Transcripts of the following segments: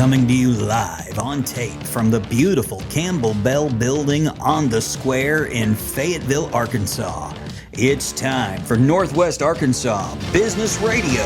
coming to you live on tape from the beautiful Campbell Bell Building on the Square in Fayetteville, Arkansas. It's time for Northwest Arkansas Business Radio.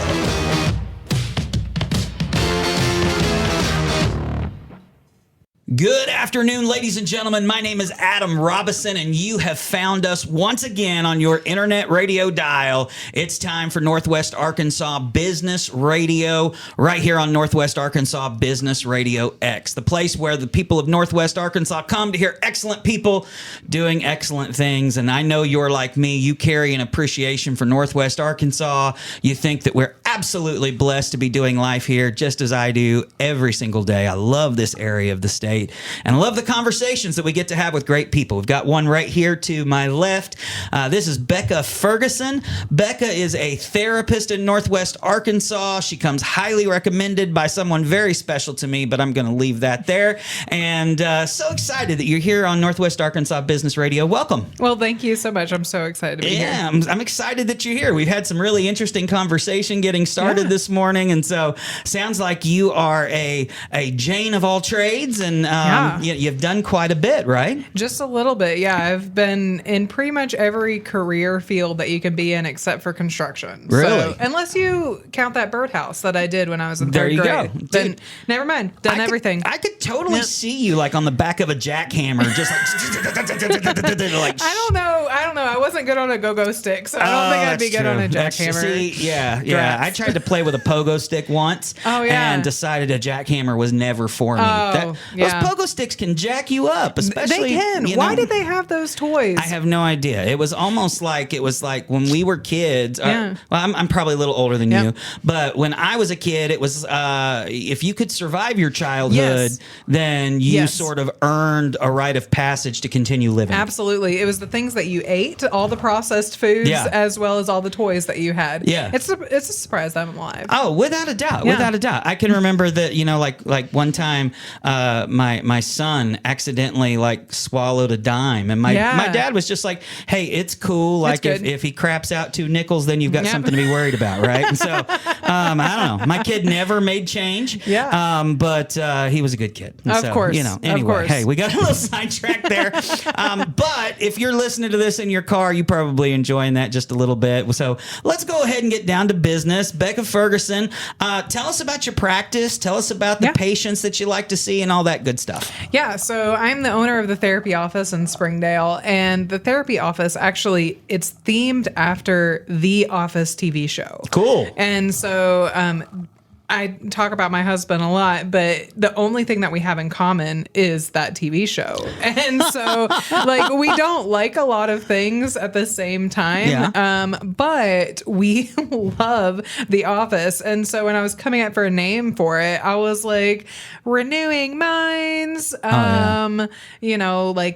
Good afternoon, ladies and gentlemen. My name is Adam Robison, and you have found us once again on your internet radio dial. It's time for Northwest Arkansas Business Radio, right here on Northwest Arkansas Business Radio X, the place where the people of Northwest Arkansas come to hear excellent people doing excellent things. And I know you're like me. You carry an appreciation for Northwest Arkansas. You think that we're absolutely blessed to be doing life here, just as I do every single day. I love this area of the state. And I love the conversations that we get to have with great people. We've got one right here to my left. This is Becca Ferguson. Becca is a therapist in Northwest Arkansas. She comes highly recommended by someone very special to me, but I'm going to leave that there. And so excited that you're here on Northwest Arkansas Business Radio. Welcome. Well, thank you so much. I'm so excited to be here. Yeah, I'm excited that you're here. We've had some really interesting conversation getting started this morning. And so sounds like you are a Jane of all trades, and you've done quite a bit, right? Just a little bit, yeah. I've been in pretty much every career field that you can be in except for construction. Really? So, unless you count that birdhouse that I did when I was in third grade. There you go. Then, Dude, never mind. Done everything. I could totally see you like on the back of a jackhammer, just like... I don't know. I wasn't good on a go-go stick, so I don't think I'd be good on a jackhammer. Yeah. I tried to play with a pogo stick once. And decided a jackhammer was never for me. Those pogo sticks can jack you up, especially. They can. Why did they have those toys? I have no idea. It was almost like when we were kids. I'm probably a little older than you, but when I was a kid, it was if you could survive your childhood, then you sort of earned a rite of passage to continue living. Absolutely. It was the things that you ate, all the processed foods, as well as all the toys that you had. Yeah. It's a surprise that I'm alive. Oh, without a doubt. Without a doubt. I can remember that, like one time my son accidentally swallowed a dime, and my dad was just like, hey, it's cool. Like if he craps out 2 nickels, then you've got something to be worried about, right? And so I don't know. My kid never made change. But he was a good kid. And of course. Anyway, hey, we got a little sidetracked there. But if you're listening to this in your car, you're probably enjoying that just a little bit. So let's go ahead and get down to business. Becca Ferguson, tell us about your practice. Tell us about the patients that you like to see and all that good stuff. Yeah, so I'm the owner of the therapy office in Springdale, and the therapy office actually, it's themed after The Office TV show. Cool. And so I talk about my husband a lot, but the only thing that we have in common is that TV show. And so we don't like a lot of things at the same time, but we love The Office. And so when I was coming up for a name for it, I was like, Renewing Minds,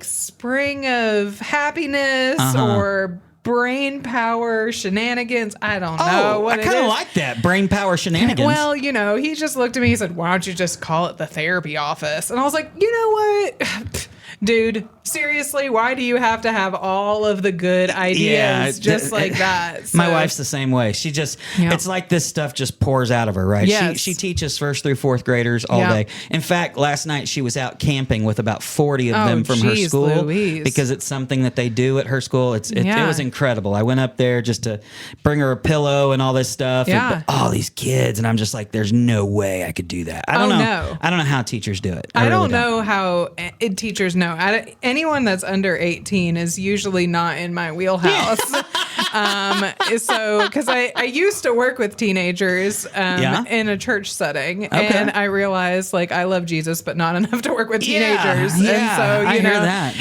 Spring of Happiness, or Brain Power Shenanigans. I don't know what it is. I kind of like that. Brain Power Shenanigans. Well, he just looked at me and said, why don't you just call it the therapy office? And I was like, you know what? Dude, seriously, why do you have to have all of the good ideas just like that? So, my wife's the same way. She just, it's like this stuff just pours out of her, right? Yes. She teaches 1st through 4th graders all day. In fact, last night she was out camping with about 40 of them from her school because it's something that they do at her school. It was incredible. I went up there just to bring her a pillow and all this stuff. And all these kids. And I'm just like, there's no way I could do that. I don't know. No. I don't know how teachers do it. I don't know how teachers know. Anyone that's under 18 is usually not in my wheelhouse. Because I used to work with teenagers in a church setting, and I realized I love Jesus, but not enough to work with teenagers. And so I hear that.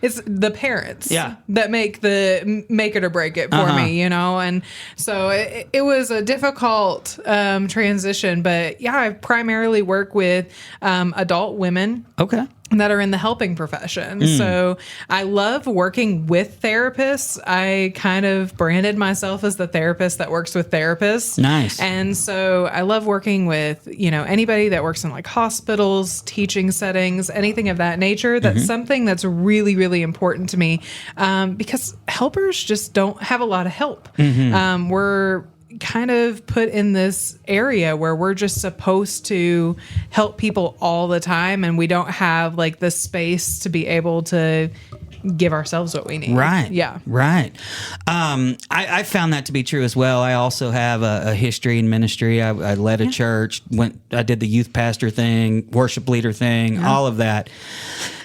It's the parents that make it or break it for me, and so it was a difficult transition. But I primarily work with adult women. Okay. That are in the helping profession. So I love working with therapists. I kind of branded myself as the therapist that works with therapists. Nice. And so I love working with, anybody that works in hospitals, teaching settings, anything of that nature. That's something that's really, really important to me because helpers just don't have a lot of help. We're kind of put in this area where we're just supposed to help people all the time, and we don't have like the space to be able to give ourselves what we need. Right. Yeah. Right. I found that to be true as well. I also have a history in ministry. I led a church, I did the youth pastor thing, worship leader thing, all of that.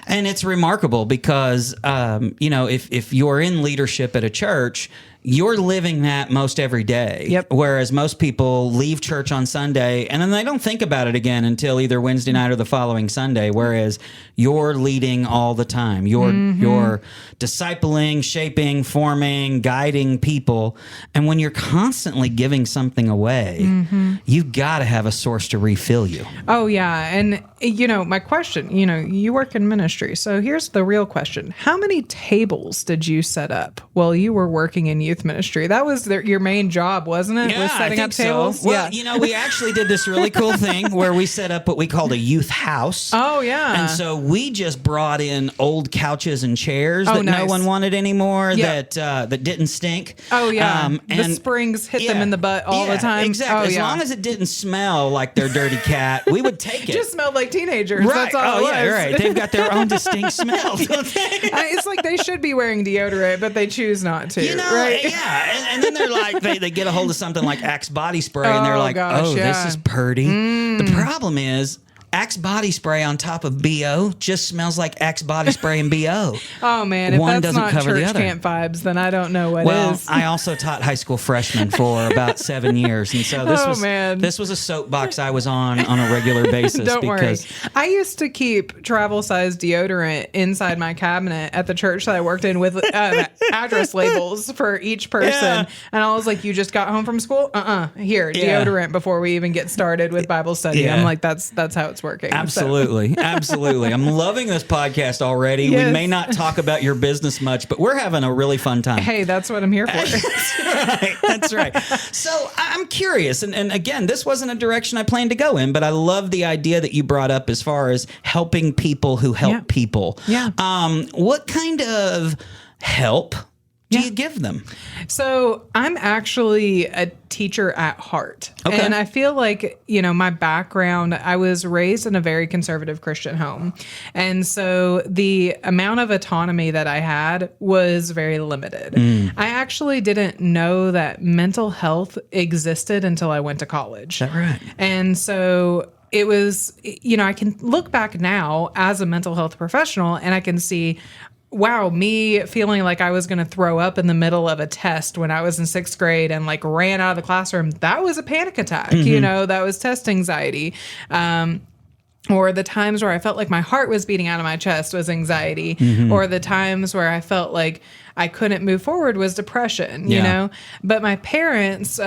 And it's remarkable because, if you're in leadership at a church, you're living that most every day. Yep. Whereas most people leave church on Sunday and then they don't think about it again until either Wednesday night or the following Sunday. Whereas you're leading all the time. You're discipling, shaping, forming, guiding people. And when you're constantly giving something away, you've got to have a source to refill you. Oh, yeah. And, my question, you work in ministry. So here's the real question. How many tables did you set up while you were working in youth ministry? That was your main job, wasn't it? Yeah, was setting I up think tables? So. Well, we actually did this really cool thing where we set up what we called a youth house. Oh, yeah. And so we just brought in old couches and chairs that nice. no one wanted anymore, that didn't stink. Oh, yeah. And the springs hit them in the butt all the time. Exactly. Oh, as long as it didn't smell like their dirty cat, we would take it. Just smelled like teenagers. Right. That's all it was. Yeah, right. They've got their own distinct smell. It's like they should be wearing deodorant, but they choose not to. Right? Yeah. And then they're like, they get a hold of something like Axe body spray, and they're like, this is purty. The problem is, Axe body spray on top of BO just smells like Axe body spray and BO. Oh, man. If One that's doesn't not cover the church other. camp vibes, then I don't know what is. I also taught high school freshmen for about 7 years. And so this was a soapbox I was on a regular basis. Don't worry. I used to keep travel-sized deodorant inside my cabinet at the church that I worked in with address labels for each person. Yeah. And I was like, you just got home from school? Here, deodorant before we even get started with Bible study. Yeah. I'm like, that's how it's working. Absolutely. So. Absolutely. I'm loving this podcast already. Yes. We may not talk about your business much, but we're having a really fun time. Hey, that's what I'm here for. That's right. So I'm curious. And again, this wasn't a direction I planned to go in, but I love the idea that you brought up as far as helping people who help people. Yeah. What kind of help do you give them? So I'm actually a teacher at heart. Okay. And I feel like, my background, I was raised in a very conservative Christian home. And so the amount of autonomy that I had was very limited. I actually didn't know that mental health existed until I went to college. Is that right? And so it was, I can look back now as a mental health professional and I can see, wow, me feeling like I was going to throw up in the middle of a test when I was in 6th grade and like ran out of the classroom, that was a panic attack, that was test anxiety. Or the times where I felt like my heart was beating out of my chest was anxiety. Or the times where I felt like I couldn't move forward was depression, you know? But my parents,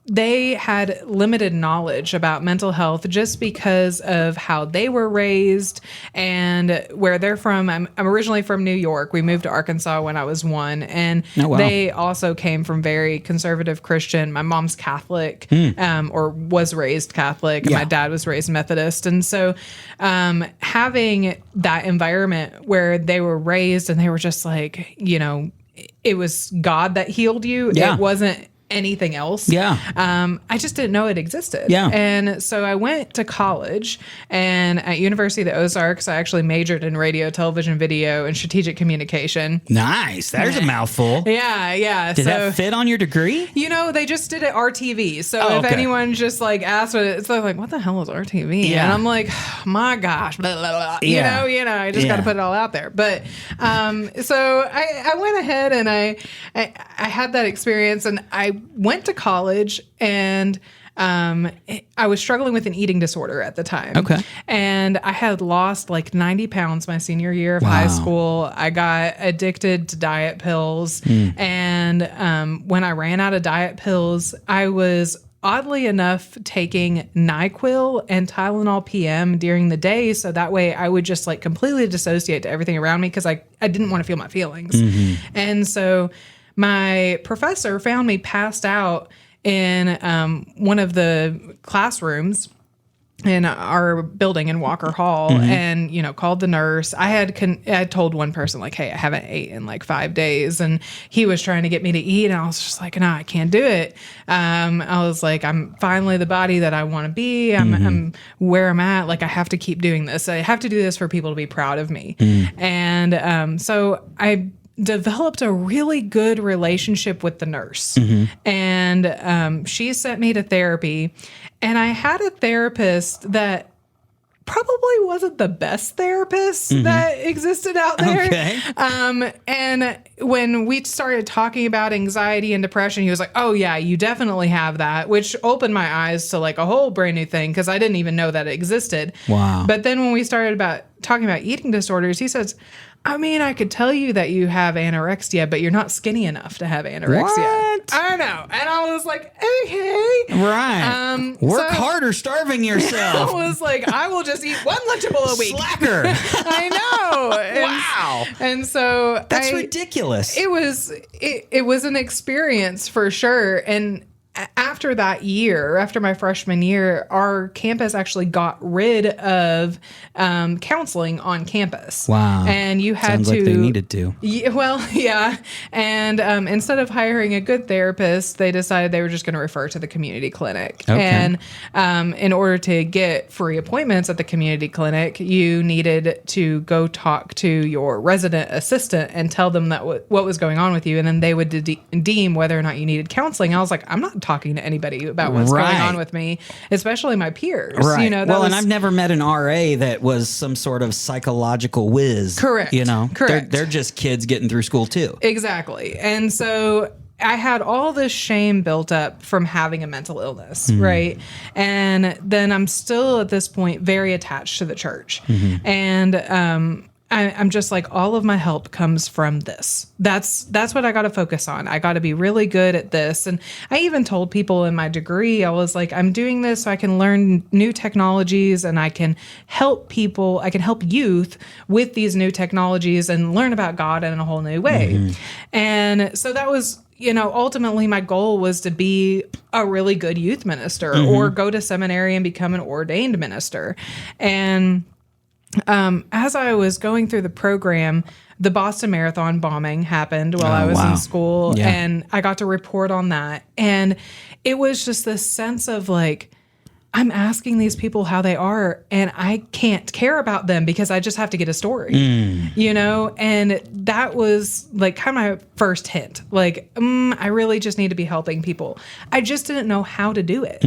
they had limited knowledge about mental health just because of how they were raised and where they're from. I'm originally from New York. We moved to Arkansas when I was 1. And they also came from very conservative Christian. My mom's Catholic, or was raised Catholic. And my dad was raised Methodist. And so having that environment where they were raised and they were just like, it was God that healed you. Yeah. It wasn't anything else. Yeah. I just didn't know it existed. Yeah. And so I went to college, and at University of the Ozarks, I actually majored in radio, television, video, and strategic communication. Nice. There's a mouthful. Yeah. Did that fit on your degree? They just did it RTV. So if anyone just like asked what it's like, what the hell is RTV? Yeah. And I'm like, oh, my gosh, blah, blah, blah. Yeah. I just got to put it all out there. But so I went ahead and I had that experience, and I went to college, and I was struggling with an eating disorder at the time. Okay. And I had lost like 90 pounds my senior year of high school. I got addicted to diet pills. And when I ran out of diet pills, I was oddly enough taking NyQuil and Tylenol PM during the day. So that way I would just like completely dissociate to everything around me because I didn't want to feel my feelings. And so my professor found me passed out in one of the classrooms, in our building in Walker Hall, and, called the nurse. I had told one person, like, hey, I haven't ate in like 5 days. And he was trying to get me to eat. And I was just like, no, I can't do it. I was like, I'm finally the body that I want to be. I'm where I'm at. Like, I have to keep doing this. I have to do this for people to be proud of me. And so I developed a really good relationship with the nurse. And she sent me to therapy. And I had a therapist that probably wasn't the best therapist that existed out there. Okay. And when we started talking about anxiety and depression, he was like, oh yeah, you definitely have that, which opened my eyes to like a whole brand new thing, because I didn't even know that it existed. Wow. But then when we started talking about eating disorders, he says, I mean, I could tell you that you have anorexia, but you're not skinny enough to have anorexia. What? I know. And I was like, okay. Right. Work harder, starving yourself. I was like, I will just eat one Lunchable a week. Slacker. I know. Wow. And so that's ridiculous. It was an experience for sure. And after that year, after my freshman year, our campus actually got rid of counseling on campus. Wow. And you had Sounds to. like they needed to. Yeah. And instead of hiring a good therapist, they decided they were just going to refer to the community clinic. Okay. And in order to get free appointments at the community clinic, you needed to go talk to your resident assistant and tell them that what was going on with you. And then they would deem whether or not you needed counseling. I was like, I'm not talking to anybody about what's going on with me, especially my peers. Right. And I've never met an RA that was some sort of psychological whiz. Correct. Correct. They're just kids getting through school too. Exactly. And so I had all this shame built up from having a mental illness, right? And then I'm still at this point very attached to the church. And I'm just like, all of my help comes from this. That's what I got to focus on. I got to be really good at this. And I even told people in my degree, I was like, I'm doing this so I can learn new technologies and I can help people. I can help youth with these new technologies and learn about God in a whole new way. And so that was, ultimately my goal was to be a really good youth minister or go to seminary and become an ordained minister. And as I was going through the program, the Boston Marathon bombing happened while I was in school, and I got to report on that. And it was just this sense of like, I'm asking these people how they are, and I can't care about them because I just have to get a story, And that was like kind of my first hint. Like, I really just need to be helping people. I just didn't know how to do it.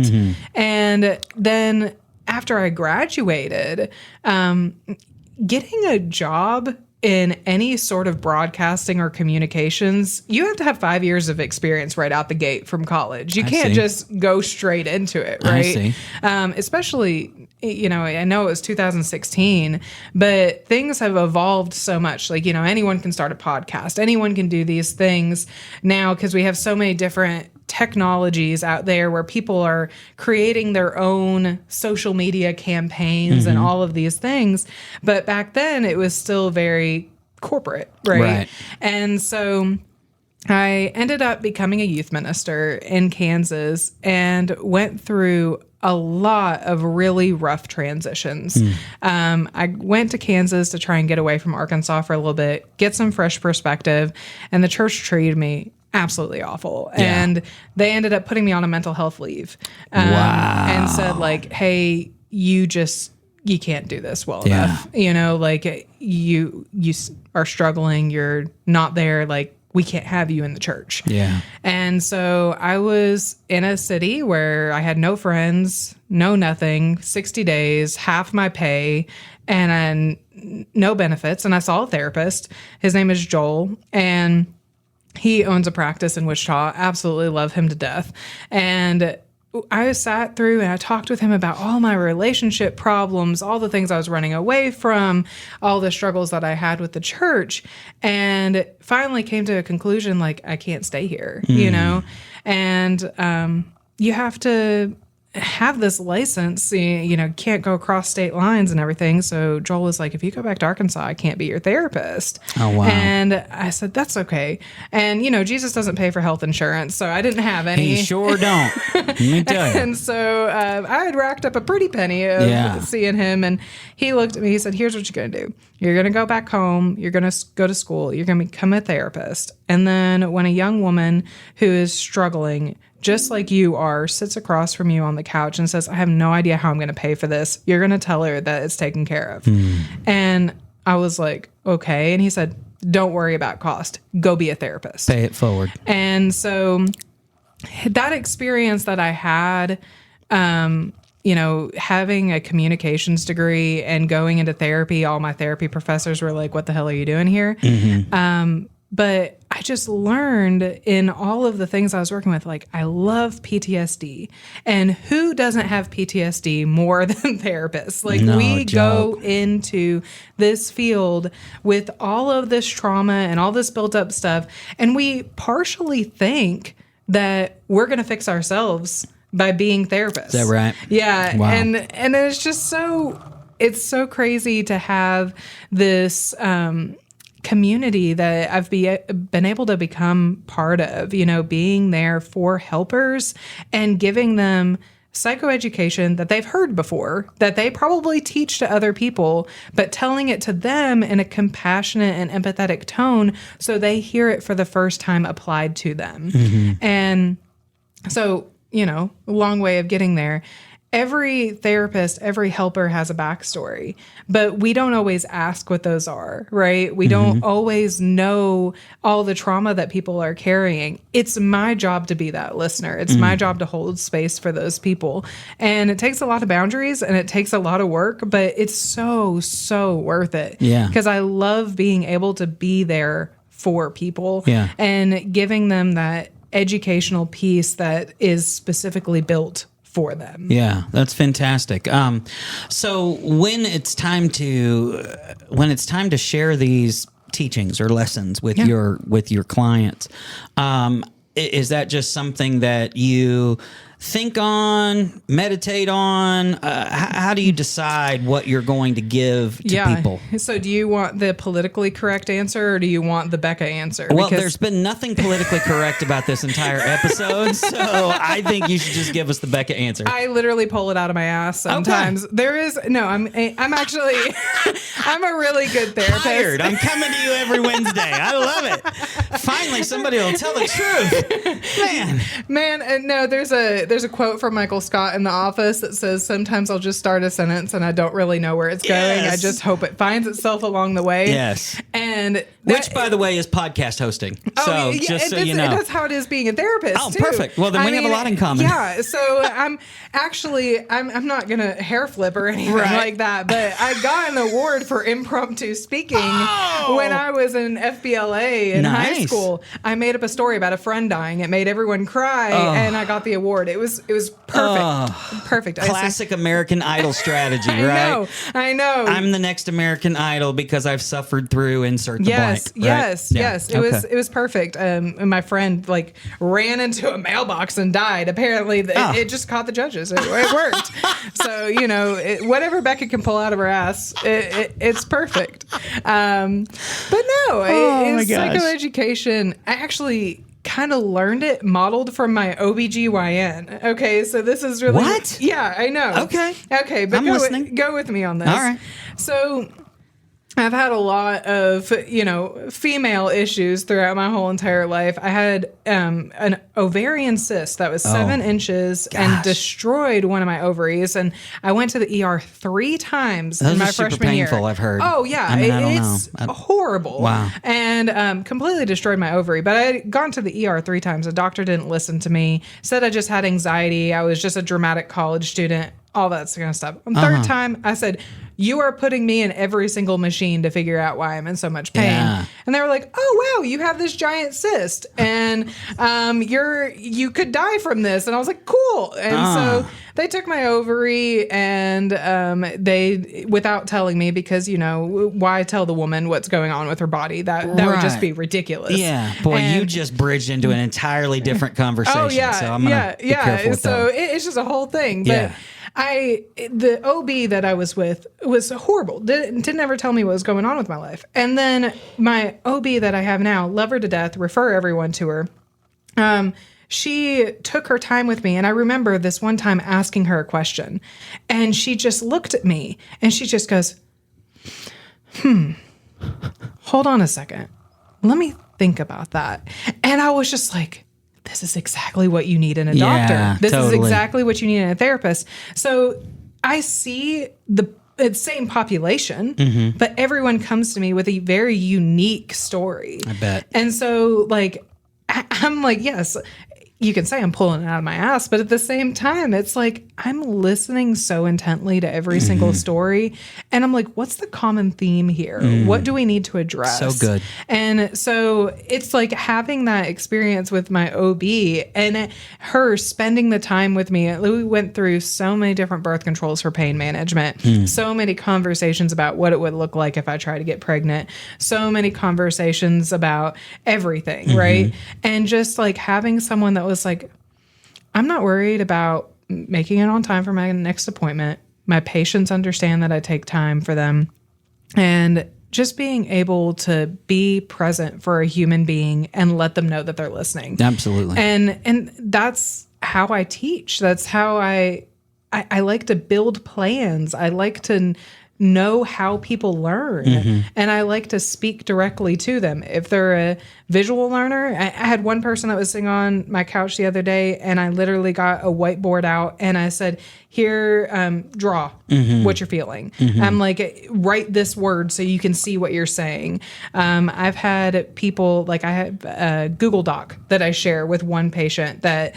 And then after I graduated, getting a job in any sort of broadcasting or communications, you have to have 5 years of experience right out the gate from college. You can't just go straight into it, right? Especially, I know it was 2016, but things have evolved so much. Like, anyone can start a podcast. Anyone can do these things now because we have so many different technologies out there where people are creating their own social media campaigns and all of these things. But back then it was still very corporate, right? And so I ended up becoming a youth minister in Kansas and went through a lot of really rough transitions. I went to Kansas to try and get away from Arkansas for a little bit, get some fresh perspective, and the church treated me absolutely awful. And they ended up putting me on a mental health leave and said like, hey, you can't do this well enough. Like you are struggling. You're not there. Like, we can't have you in the church. And so I was in a city where I had no friends, no nothing, 60 days, half my pay, and no benefits. And I saw a therapist. His name is Joel. And he owns a practice in Wichita. Absolutely love him to death. And I sat through and I talked with him about all my relationship problems, all the things I was running away from, all the struggles that I had with the church, and finally came to a conclusion like, I can't stay here, And you have to have this license, can't go across state lines and everything. So Joel was like, if you go back to Arkansas, I can't be your therapist. Oh, wow. And I said, that's okay. And, Jesus doesn't pay for health insurance, so I didn't have any. He sure don't. Let me tell you. And so I had racked up a pretty penny of seeing him. And he looked at me, he said, here's what you're going to do. You're going to go back home. You're going to go to school. You're going to become a therapist. And then when a young woman who is struggling, just like you are, sits across from you on the couch and says, I have no idea how I'm going to pay for this, you're going to tell her that it's taken care of. And I was like, okay. And he said, don't worry about cost. Go be a therapist. Pay it forward. And so that experience that I had, having a communications degree and going into therapy, all my therapy professors were like, what the hell are you doing here? But I just learned in all of the things I was working with, like, I love PTSD. And who doesn't have PTSD more than therapists? Like, we go into this field with all of this trauma and all this built up stuff, and we partially think that we're going to fix ourselves by being therapists. Is that right? Yeah. Wow. And it's just it's so crazy to have this community that I've been able to become part of, being there for helpers and giving them psychoeducation that they've heard before, that they probably teach to other people, but telling it to them in a compassionate and empathetic tone so they hear it for the first time applied to them. And so, a long way of getting there. Every therapist, every helper has a backstory, but we don't always ask what those are, right? We don't always know all the trauma that people are carrying. It's my job to be that listener. It's my job to hold space for those people. And it takes a lot of boundaries and it takes a lot of work, but it's so, so worth it. Yeah. Because I love being able to be there for people and giving them that educational piece that is specifically built for them. Yeah, that's fantastic. So when it's time to share these teachings or lessons with your clients, is that just something that you think on, meditate on? How do you decide what you're going to give to people? So do you want the politically correct answer or do you want the Becca answer? Well, there's been nothing politically correct about this entire episode, so I think you should just give us the Becca answer. I literally pull it out of my ass sometimes. Okay. I'm actually, I'm a really good therapist. Hired. I'm coming to you every Wednesday. I love it. Finally, somebody will tell the truth. Man, no, there's a quote from Michael Scott in The Office that says, sometimes I'll just start a sentence and I don't really know where it's going. I just hope it finds itself along the way. Yes. And which, by the way, is podcast hosting. So just so you know. That's how it is being a therapist. Oh, too. Perfect. Well, then we have a lot in common. Yeah. So I'm not going to hair flip or anything like that, but I got an award for impromptu speaking when I was in FBLA in high school. I made up a story about a friend dying. It made everyone cry and I got the award. It was perfect. Perfect. Classic American Idol strategy, right? I know. I'm the next American Idol because I've suffered through insert the blank. Yes. It was perfect. And my friend ran into a mailbox and died. Apparently, it just caught the judges. It worked. So whatever Becca can pull out of her ass, it's perfect. But no, psychoeducation. I actually kind of learned it modeled from my OBGYN. Okay, so this is really... What? Yeah, I know. Okay, but I'm listening. Go with me on this. All right. So I've had a lot of, female issues throughout my whole entire life. I had an ovarian cyst that was 7 inches and destroyed one of my ovaries. And I went to the ER 3 times in my freshman year. Painful, I've heard. Oh, yeah. It's horrible. Wow. And completely destroyed my ovary. But I had gone to the ER 3 times. The doctor didn't listen to me, said I just had anxiety. I was just a dramatic college student. all that kind of stuff. On the third time, I said, you are putting me in every single machine to figure out why I'm in so much pain. Yeah. And they were like, oh, wow, you have this giant cyst and you could die from this. And I was like, cool. And so they took my ovary and they, without telling me, because, why tell the woman what's going on with her body? That would just be ridiculous. Yeah. Boy, you just bridged into an entirely different conversation. Oh, yeah. So I'm going to be careful with that. It's just a whole thing. But the OB that I was with was horrible. Didn't ever tell me what was going on with my life. And then my OB that I have now, love her to death, refer everyone to her. She took her time with me. And I remember this one time asking her a question. And she just looked at me and she just goes, hold on a second. Let me think about that. And I was just like, this is exactly what you need in a doctor. This is exactly what you need in a therapist. So I see it's same population, but everyone comes to me with a very unique story. I bet. And so I'm like, yes, you can say I'm pulling it out of my ass, but at the same time, it's like I'm listening so intently to every single story. And I'm like, what's the common theme here? What do we need to address? So good. And so it's like having that experience with my OB and her spending the time with me. We went through so many different birth controls for pain management, so many conversations about what it would look like if I tried to get pregnant, so many conversations about everything, right? And just like having someone that was like, I'm not worried about making it on time for my next appointment. My patients understand that I take time for them. And just being able to be present for a human being and let them know that they're listening. Absolutely. And that's how I teach. That's how I like to build plans. I like to know how people learn. And I like to speak directly to them. If they're a visual learner, I had one person that was sitting on my couch the other day and I literally got a whiteboard out and I said, here, draw what you're feeling. I'm like, write this word so you can see what you're saying. I've had people, like I have a Google Doc that I share with one patient that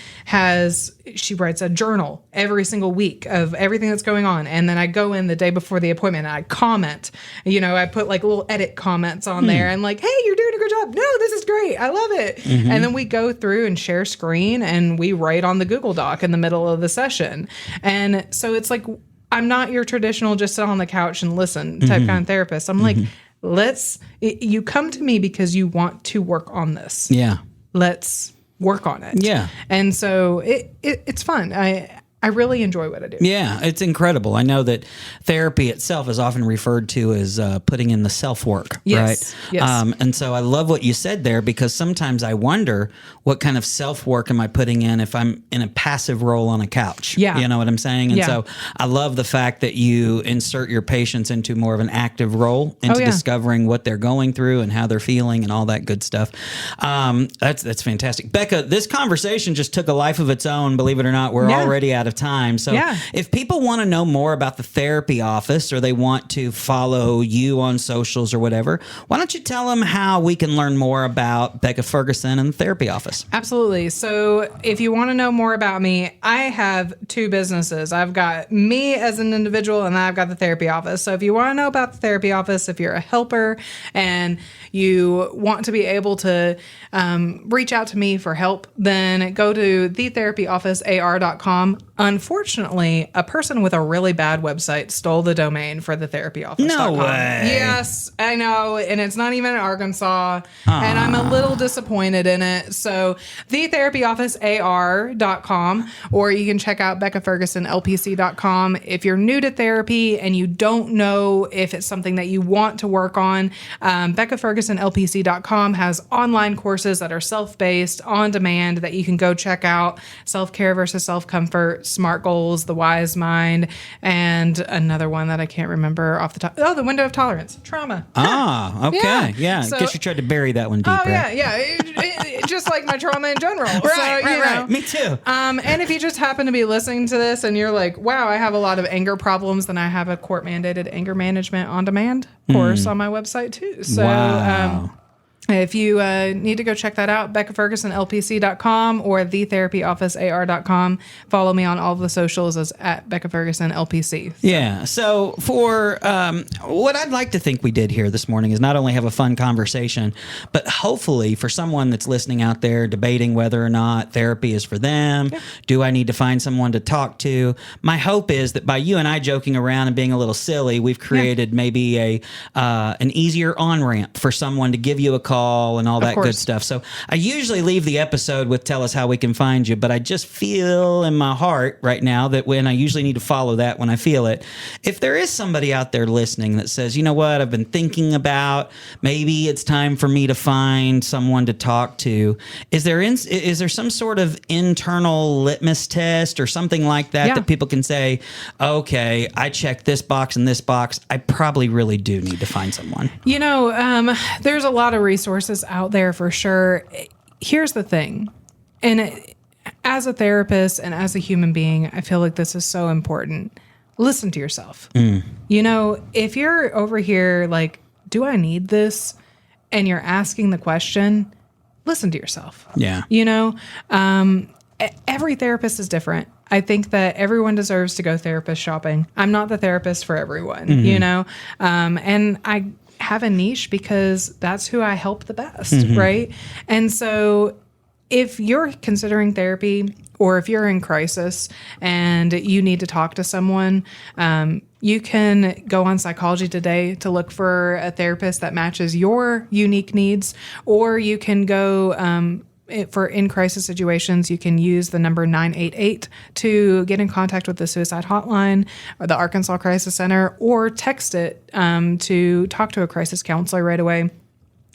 she writes a journal every single week of everything that's going on. And then I go in the day before the appointment and I comment, I put like little edit comments on there and like, hey, you're doing a good job. No, this is great. I love it. And then we go through and share screen and we write on the Google Doc in the middle of the session. And so it's like, I'm not your traditional just sit on the couch and listen type kind of therapist. I'm like, you come to me because you want to work on this. Yeah. Let's work on it. Yeah. And so it's fun. I really enjoy what I do. Yeah, it's incredible. I know that therapy itself is often referred to as putting in the self-work, right? Yes. And so I love what you said there because sometimes I wonder what kind of self-work am I putting in if I'm in a passive role on a couch? Yeah. You know what I'm saying? And so I love the fact that you insert your patients into more of an active role, into discovering what they're going through and how they're feeling and all that good stuff. That's fantastic. Becca, this conversation just took a life of its own, believe it or not. We're already out of time. So if people want to know more about the therapy office or they want to follow you on socials or whatever, why don't you tell them how we can learn more about Becca Ferguson and the therapy office? Absolutely. So if you want to know more about me, I have two businesses. I've got me as an individual and I've got the therapy office. So if you want to know about the therapy office, if you're a helper and you want to be able to reach out to me for help, then go to thetherapyofficear.com. Unfortunately, a person with a really bad website stole the domain for thetherapyoffice.com. No way. Yes, I know. And it's not even in Arkansas. And I'm a little disappointed in it. So thetherapyofficear.com, or you can check out BeccaFergusonLPC.com. If you're new to therapy and you don't know if it's something that you want to work on, BeccaFergusonLPC.com has online courses that are self-based, on demand, that you can go check out. Self-care versus self-comfort, SMART goals, the wise mind, and another one that I can't remember off the top. Oh, the window of tolerance, trauma. Okay. Yeah. So, guess you tried to bury that one deep. Oh, right? Yeah. Just like my trauma in general. Right. Me too. And if you just happen to be listening to this and you're like, wow, I have a lot of anger problems, then I have a court-mandated anger management on demand course on my website too. So, wow. If you need to go check that out, BeccaFergusonLPC.com or thetherapyofficear.com. Follow me on all of the socials as at Becca Ferguson LPC. Yeah. So for what I'd like to think we did here this morning is not only have a fun conversation, but hopefully for someone that's listening out there debating whether or not therapy is for them, do I need to find someone to talk to? My hope is that by you and I joking around and being a little silly, we've created maybe an easier on-ramp for someone to give you a call and all that good stuff. So I usually leave the episode with tell us how we can find you, but I just feel in my heart right now that when I usually need to follow that when I feel it, if there is somebody out there listening that says, you know what, I've been thinking about, maybe it's time for me to find someone to talk to. Is there some sort of internal litmus test or something like that that people can say, okay, I checked this box and this box. I probably really do need to find someone. You know, there's a lot of resources out there for sure. Here's the thing. As a therapist and as a human being, I feel like this is so important. Listen to yourself. You know, if you're over here like, do I need this? And you're asking the question, listen to yourself. Yeah. You know, every therapist is different. I think that everyone deserves to go therapist shopping. I'm not the therapist for everyone, you know, and I have a niche because that's who I help the best, right? And so if you're considering therapy or if you're in crisis and you need to talk to someone, you can go on Psychology Today to look for a therapist that matches your unique needs, or you can go for in-crisis situations, you can use the number 988 to get in contact with the suicide hotline or the Arkansas Crisis Center, or text it to talk to a crisis counselor right away.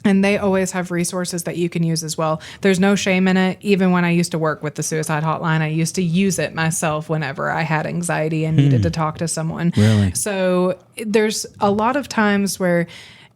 And they always have resources that you can use as well. There's no shame in it. Even when I used to work with the suicide hotline, I used to use it myself whenever I had anxiety and needed to talk to someone. Really? So there's a lot of times where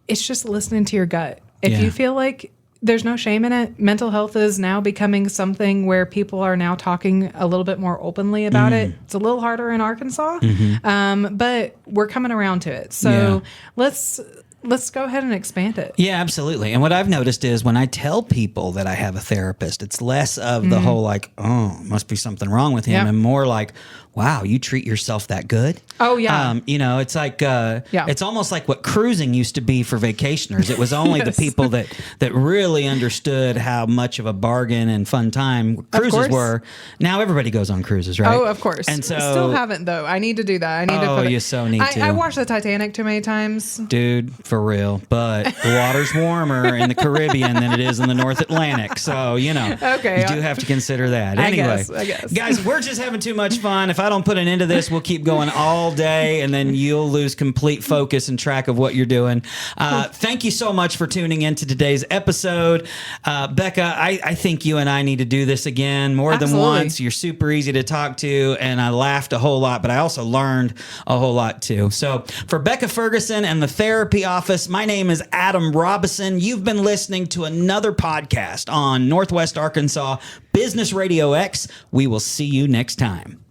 it's just listening to your gut. If you feel like there's no shame in it. Mental health is now becoming something where people are now talking a little bit more openly about it. It's a little harder in Arkansas, but we're coming around to it. So let's go ahead and expand it. Yeah, absolutely. And what I've noticed is when I tell people that I have a therapist, it's less of the whole like, oh, must be something wrong with him, and more like, wow, you treat yourself that good? Oh, yeah. You know, it's like, it's almost like what cruising used to be for vacationers. It was only the people that really understood how much of a bargain and fun time cruises were. Now everybody goes on cruises, right? Oh, of course. And so, I still haven't, though. I need to do that. I need to put it. You so need to. I watched the Titanic too many times. Dude, for real. But the water's warmer in the Caribbean than it is in the North Atlantic. So, you know, you do have to consider that. Anyway, I guess. Guys, we're just having too much fun. If I don't put an end to this, we'll keep going all day, and then you'll lose complete focus and track of what you're doing. Thank you so much for tuning in to today's episode. Becca, I think you and I need to do this again more than once. You're super easy to talk to, and I laughed a whole lot, but I also learned a whole lot too. So for Becca Ferguson and the Therapy Office, my name is Adam Robison. You've been listening to another podcast on Northwest Arkansas Business Radio X. We will see you next time.